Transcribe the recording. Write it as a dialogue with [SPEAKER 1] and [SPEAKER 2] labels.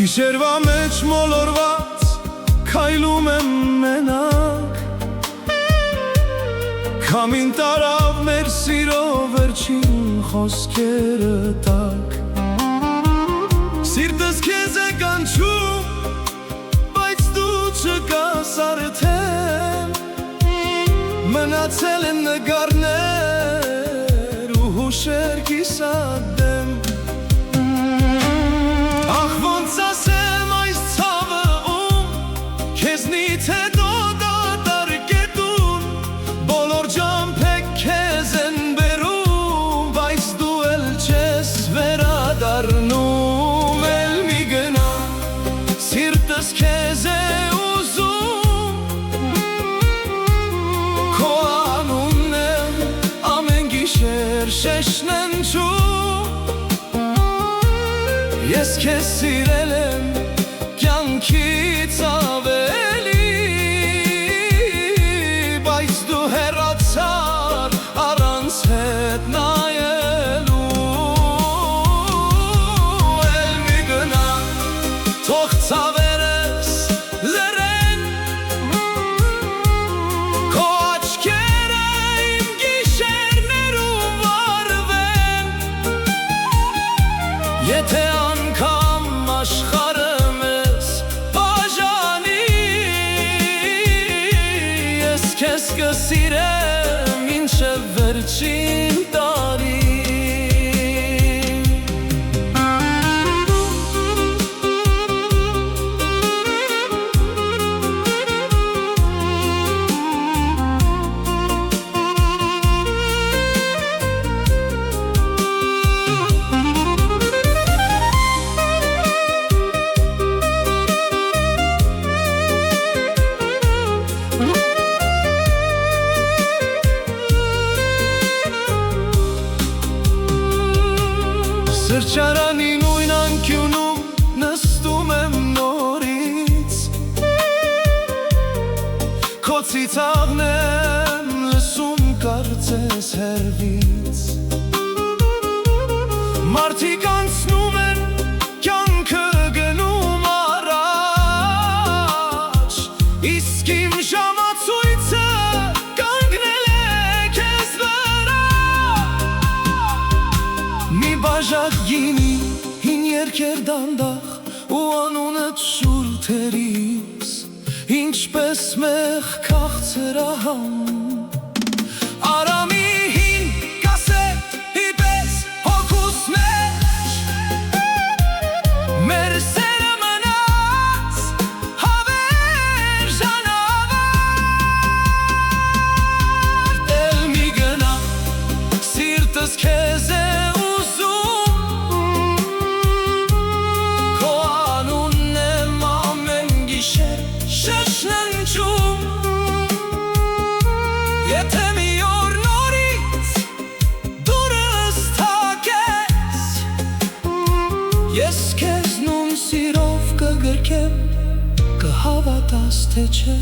[SPEAKER 1] Գիշերվա մեջ մոլորված քայլում եմ մենակ, քամին տարավ մեր սիրո վերջին խոսքերը տակ։ Սիրտս քեզ է կանչում, բայց դու չկաս արդեն, մնացել են նկարներ ու հուշեր կիսադեմ։ Ախ ոնց ասեմ այս ցավը ում, քեզնից հետո դատարկ է տուն, բոլոր ջամփեք քեզ են բերում, բայց դու էլ չես վերադառնում, էլ մի գնա, սիրտս քեզ է ուզում, քո անունն եմ ամեն գիշեր շեշն հնչում։ Ես քեզ սիրել եմ կյանքից ավելի, բայց դու հեռացար առանց հետ նայելու, էլ մի գնա, թող ցավերս լռեն, քո աչքերը իմ գիշերներում վառվեն, եթե աշխարհը մեզ բաժանի, ես քեզ կսիրեմ մինչև վերջին տարի։ Սրճարանի նույն անկյունում նստում եմ նորից, քո ծիծաղն եմ լսում կարծես հեռվից, մարդիկ անցնում են կյանքը գնում առաջ, իսկ իմ ժամացույցը կանգնել է քեզ վրա, մի բաժակ գինի, հին երգեր դանդաղ ու անունդ շուրթերիս, ինչպես մեղ քաղցր ահամ, արամի հին կասետի պես հոգուս մեջ, մեր սերը մնաց հավերժանավարտ, էլ մի գնա, սիրտս քեզ է եթե մի օր նորից դուրս թակես, ես քեզ նույն սիրով կգրկեմ, կհավատաս թե չէ։